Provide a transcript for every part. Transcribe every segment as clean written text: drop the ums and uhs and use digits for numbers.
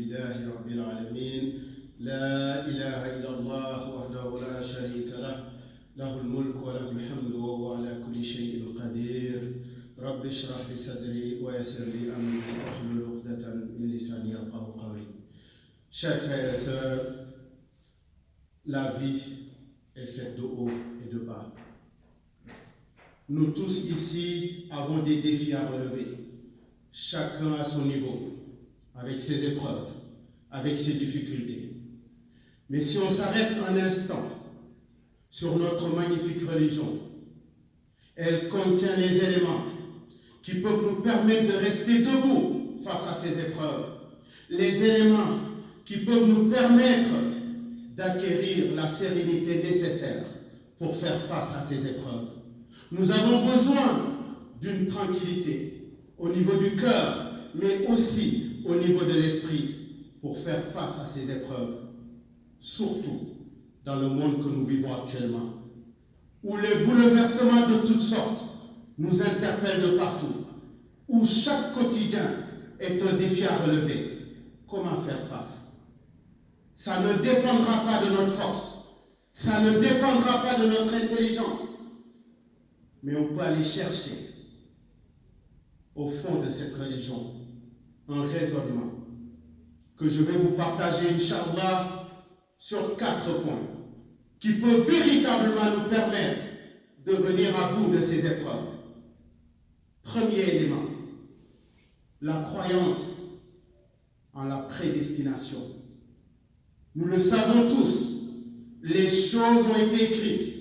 لله رب العالمين لا إله إلا الله وحده لا شريك له له الملك وله الحمد وهو على كل شيء قدير رب اشرح لي صدري ويسر لي أمري واحلل عقدة من لساني يفقهوا قولي. Chers frères et sœurs, la vie est faite de haut et de bas. Nous tous ici avons des défis à relever, chacun à son niveau, avec ses épreuves, avec ses difficultés. Mais si on s'arrête un instant sur notre magnifique religion, elle contient les éléments qui peuvent nous permettre de rester debout face à ces épreuves, les éléments qui peuvent nous permettre d'acquérir la sérénité nécessaire pour faire face à ces épreuves. Nous avons besoin d'une tranquillité au niveau du cœur, mais aussi au niveau de l'esprit pour faire face à ces épreuves, surtout dans le monde que nous vivons actuellement, où les bouleversements de toutes sortes nous interpellent de partout, où chaque quotidien est un défi à relever. Comment faire face? Ça ne dépendra pas de notre force, ça ne dépendra pas de notre intelligence, mais on peut aller chercher au fond de cette religion un raisonnement que je vais vous partager, Inch'Allah, sur 4 points qui peuvent véritablement nous permettre de venir à bout de ces épreuves. Premier élément, la croyance en la prédestination. Nous le savons tous, les choses ont été écrites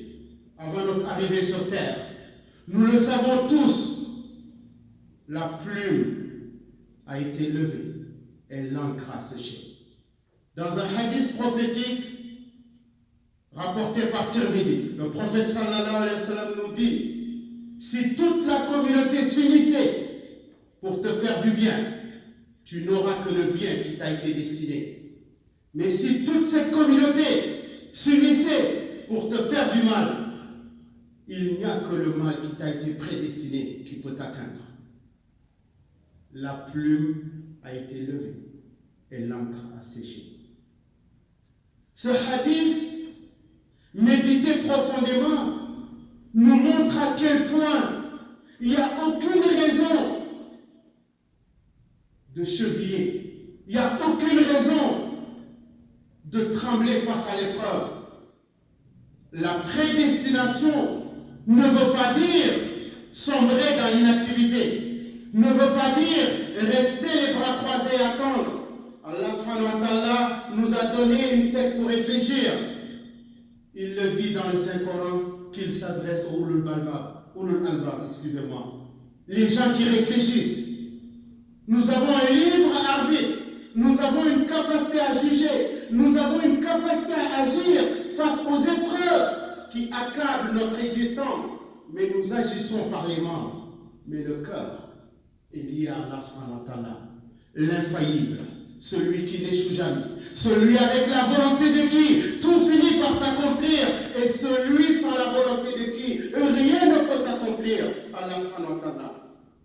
avant notre arrivée sur terre. Nous le savons tous, la plume a été levée et l'encre a séché. Dans un hadith prophétique rapporté par Tirmidhi, le prophète sallallahu alayhi wa sallam nous dit: si toute la communauté s'unissait pour te faire du bien, tu n'auras que le bien qui t'a été destiné. Mais si toute cette communauté s'unissait pour te faire du mal, il n'y a que le mal qui t'a été prédestiné qui peut t'atteindre. La plume a été levée et l'encre a séché. Ce hadith, médité profondément, nous montre à quel point il n'y a aucune raison de cheviller, il n'y a aucune raison de trembler face à l'épreuve. La prédestination ne veut pas dire sombrer dans l'inactivité, ne veut pas dire rester les bras croisés et attendre. Allah subhanahu wa ta'ala nous a donné une tête pour réfléchir. Il le dit dans le Saint-Coran qu'il s'adresse aux ulul albab, les gens qui réfléchissent. Nous avons un libre arbitre, nous avons une capacité à juger, nous avons une capacité à agir face aux épreuves qui accablent notre existence. Mais nous agissons par les membres. Mais le cœur est lié à Allah subhanahu wa ta'ala, l'infaillible, celui qui n'échoue jamais, celui avec la volonté de qui tout finit par s'accomplir, et celui sans la volonté de qui rien ne peut s'accomplir. Allah subhanahu wa ta'ala.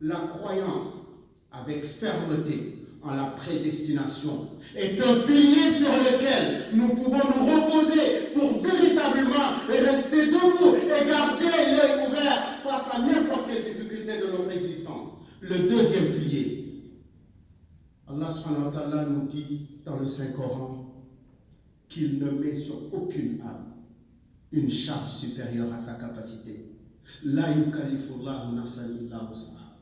La croyance avec fermeté en la prédestination est un pilier sur lequel nous pouvons nous reposer pour véritablement rester debout et garder l'œil ouvert face à n'importe quelle difficulté de notre existence. Le deuxième pilier, Allah subhanahu wa ta'ala nous dit dans le Saint-Coran qu'il ne met sur aucune âme une charge supérieure à sa capacité. La yukallifullahu nafsan illa wus'aha.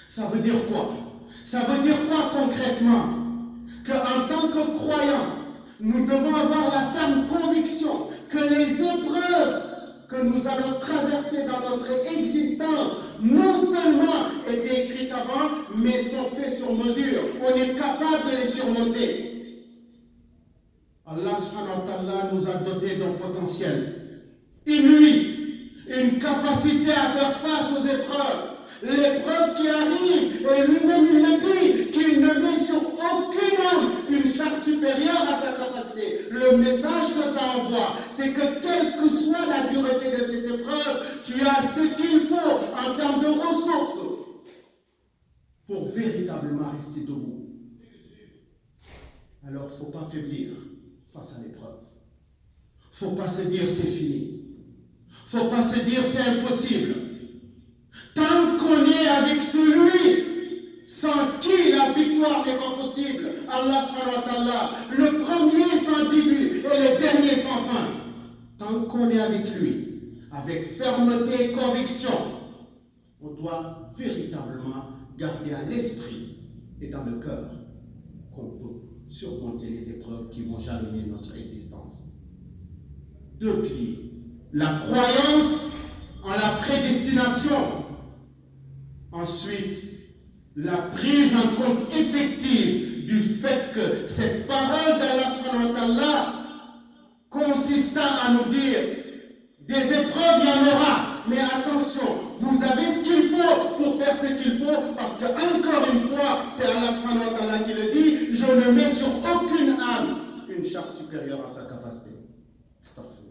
Ça veut dire quoi? Ça veut dire quoi concrètement? Qu'en tant que croyants, nous devons avoir la ferme conviction que les épreuves que nous allons traverser dans notre existence non seulement étaient écrites avant, mais sont faites sur mesure. On est capable de les surmonter. Allah subhanahu wa ta'ala nous a dotés d'un potentiel inouï, une capacité à faire face aux épreuves. L'épreuve qui arrive, et lui-même il le dit, qu'il ne met sur aucun homme une charge supérieure à sa capacité. Le message que ça envoie, c'est que quelle que soit la dureté de cette épreuve, tu as ce qu'il faut en termes de ressources pour véritablement rester debout. Alors, il ne faut pas faiblir face à l'épreuve. Il ne faut pas se dire c'est fini. Il ne faut pas se dire c'est impossible. Tant qu'on est avec celui sans qui la victoire n'est pas possible, Allah subhanahu wa ta'ala, le premier sans début et le dernier sans fin. Tant qu'on est avec lui, avec fermeté et conviction, on doit véritablement garder à l'esprit et dans le cœur qu'on peut surmonter les épreuves qui vont jalonner notre existence. 2 piliers. La croyance en la prédestination. Ensuite, la prise en compte effective du fait que cette parole d'Allah subhanahu wa ta'ala consistant à nous dire des épreuves, il y en aura, mais attention, vous avez ce qu'il faut pour faire ce qu'il faut, parce que encore une fois, c'est Allah subhanahu wa ta'ala qui le dit, je ne mets sur aucune âme une charge supérieure à sa capacité. Astaghfirullah.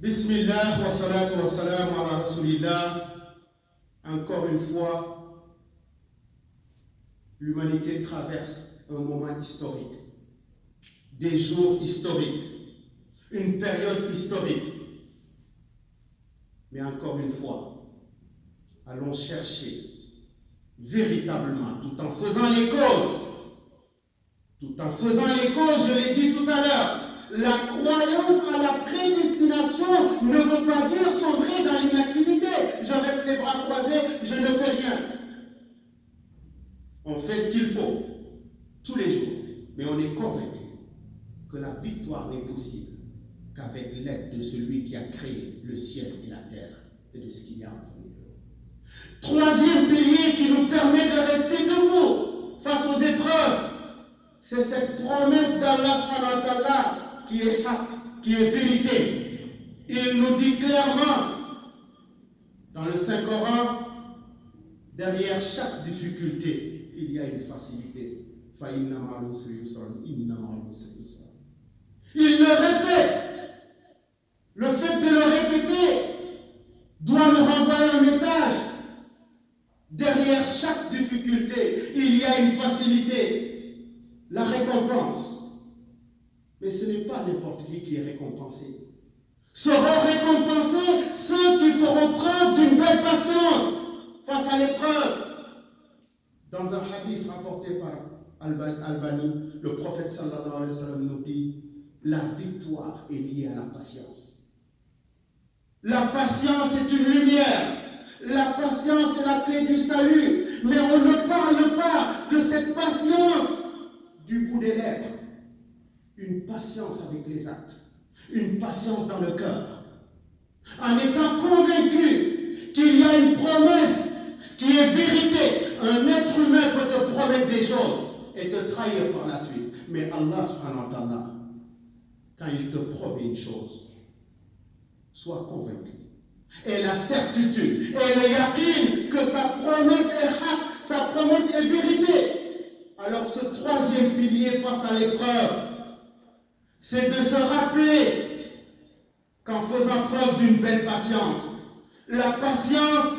Bismillah wa salatu wa salam ala rasulillah. Encore une fois, l'humanité traverse un moment historique, des jours historiques, une période historique. Mais encore une fois, allons chercher véritablement, tout en faisant les causes, je l'ai dit tout à l'heure, la croyance à la prédestination ne veut pas dire sombrer dans l'inactivité. Je reste les bras croisés, je ne fais rien. On fait ce qu'il faut, tous les jours, mais on est convaincu que la victoire n'est possible qu'avec l'aide de celui qui a créé le ciel et la terre et de ce qu'il y a entre nous. 3e pilier qui nous permet de rester debout face aux épreuves, c'est cette promesse d'Allah subhanahu wa ta'ala qui est haq, qui est vérité. Il nous dit clairement dans le Saint-Coran, derrière chaque difficulté, il y a une facilité. Il le répète. Le fait de le répéter doit nous renvoyer un message. Derrière chaque difficulté, il y a une facilité, la récompense. Mais ce n'est pas n'importe qui est récompensé. Seront récompensés ceux qui feront preuve d'une belle patience face à l'épreuve. Dans un hadith rapporté par Albani, le prophète sallallahu alayhi wa sallam nous dit, la victoire est liée à la patience. La patience est une lumière. La patience est la clé du salut. Mais on ne parle pas de cette patience du bout des lèvres. Une patience avec les actes. Une patience dans le cœur. En étant convaincu qu'il y a une promesse qui est vérité. Un être humain peut te promettre des choses et te trahir par la suite. Mais Allah subhanahu wa ta'ala, quand il te promet une chose, sois convaincu. Et la certitude, et le yaqin que sa promesse est haq, sa promesse est vérité. Alors ce 3e pilier face à l'épreuve, c'est de se rappeler qu'en faisant preuve d'une belle patience, la patience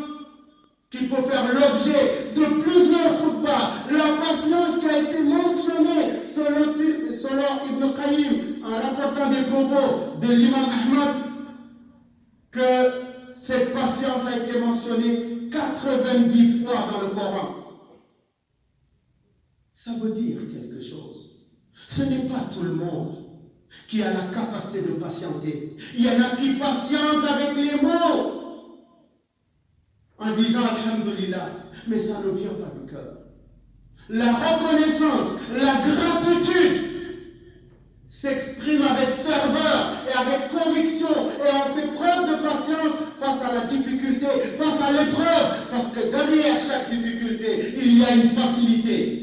qui peut faire l'objet de plusieurs khutbahs, la patience qui a été mentionnée selon Ibn Qayyim en rapportant des propos de l'imam Ahmad, que cette patience a été mentionnée 90 fois dans le Coran. Ça veut dire quelque chose. Ce n'est pas tout le monde qui a la capacité de patienter. Il y en a qui patientent avec les mots en disant Alhamdulillah, mais ça ne vient pas du cœur. La reconnaissance, la gratitude s'exprime avec ferveur et avec conviction, et on fait preuve de patience face à la difficulté, face à l'épreuve, parce que derrière chaque difficulté, il y a une facilité.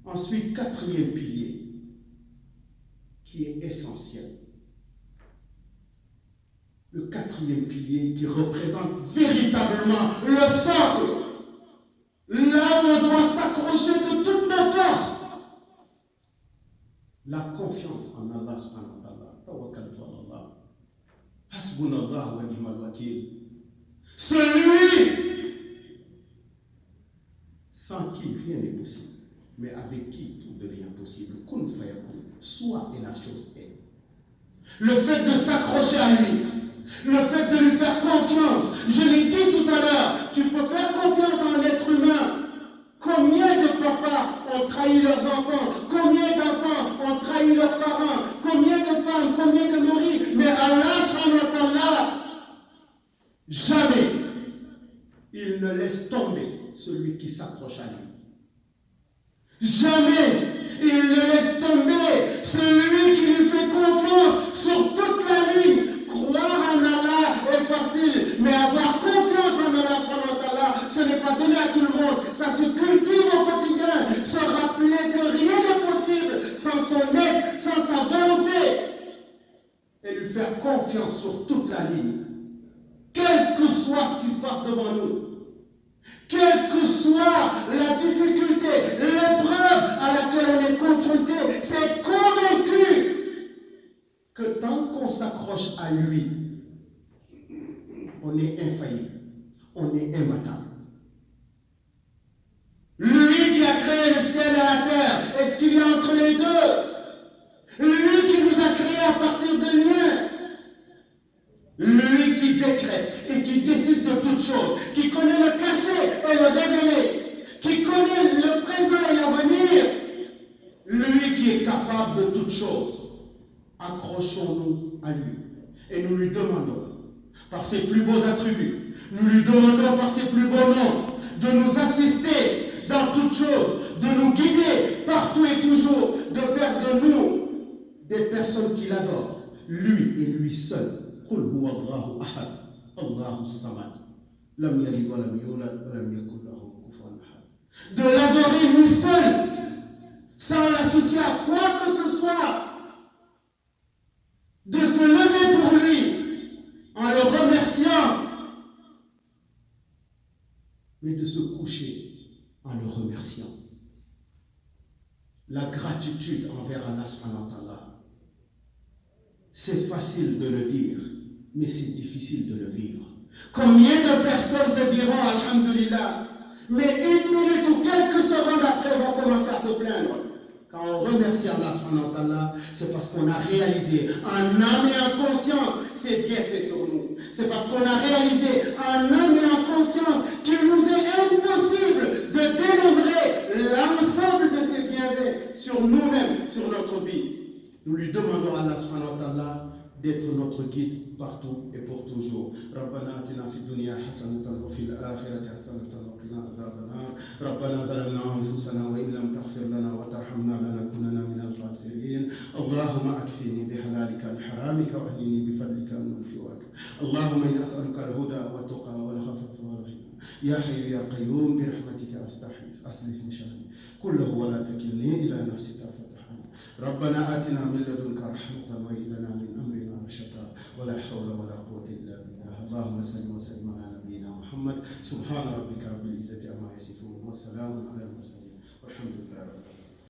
Ensuite, 4e pilier, qui est essentiel. Le 4e pilier qui représente véritablement le socle. Là où on doit s'accrocher de toutes nos forces. La confiance en Allah subhanahu wa ta'ala. Tawakkaltu ala Allah. Hasbunallah wa ni'mal wakil. Celui sans qui rien n'est possible, mais avec qui tout devient possible. Kun fayakun, soit et la chose est. Le fait de s'accrocher à lui, le fait de lui faire confiance, je l'ai dit tout à l'heure, tu peux faire confiance à un être humain. Combien de papas ont trahi leurs enfants? Combien d'enfants ont trahi leurs parents? Combien de femmes? Combien de maris? Mais Allah subhanahu wa ta'ala, jamais il ne laisse tomber celui qui s'accroche à lui. Jamais il ne laisse tomber celui qui lui fait confiance sur toute la ligne. Croire en Allah est facile, mais avoir confiance en Allah, ce n'est pas donné à tout le monde. Ça se cultive au quotidien. Se rappeler que rien n'est possible sans son aide, sans sa volonté. Et lui faire confiance sur toute la ligne. Quel que soit ce qui se passe devant nous. Quelle que soit la difficulté, l'épreuve à laquelle on est confronté, c'est convaincu que tant qu'on s'accroche à lui, on est infaillible, on est imbattable. Lui qui a créé le ciel et la terre, est-ce qu'il y a entre les deux? Lui qui nous a créés à partir de rien. Lui qui décrète et qui décide de toutes choses, qui connaît le caché et le révélé, qui connaît le présent et l'avenir, lui qui est capable de toutes choses. Accrochons-nous à lui et nous lui demandons, par ses plus beaux attributs, nous lui demandons par ses plus beaux noms, de nous assister dans toutes choses, de nous guider partout et toujours, de faire de nous des personnes qui l'adorent, lui et lui seul. قل هو الله أحد الله الصمد لم يلد ولم يولد ولم يكن له كفوا أحد. De l'adorer lui seul, sans l'associer à quoi que ce soit, de se lever pour lui en le remerciant, mais de se coucher en le remerciant. La gratitude envers Allah subhanahu wa ta'ala, c'est facile de le dire, mais c'est difficile de le vivre. Combien de personnes te diront Alhamdulillah, mais une minute ou quelques secondes après vont commencer à se plaindre. Quand on remercie Allah subhanahu wa ta'ala, c'est parce qu'on a réalisé en âme et en conscience ses bienfaits sur nous. C'est parce qu'on a réalisé en âme et en conscience qu'il nous est impossible de dénombrer l'ensemble de ses bienfaits sur nous-mêmes, sur notre vie. Nous lui demandons à Allah subhanahu wa ta'ala d'être notre guide partout et pour toujours. ربنا آتنا في الدنيا حسنة وفي الآخرة حسنة وقنا عذاب النار. ربنا ظلمنا أنفسنا وإن لم تغفر لنا وترحمنا لنكونن من الخاسرين. اللهم أكفني بحلالك عن حرامك وأغنني بفضلك عمن سواك. اللهم إني أسألك الهدى والتقى والعفاف والغنى. يا حي يا قيوم برحمتك أستغيث أصلح شأني كله ولا تكلني إلى نفسي طرفة عين. ربنا آتنا من لدنك رحمة وهب لنا من أمرنا رشدا ولا حول ولا قوة إلا بالله. اللهم صل وسلم على نبينا محمد. سبحان ربك رب العزة عما يصفون وسلام على المرسلين والحمد لله رب العالمين.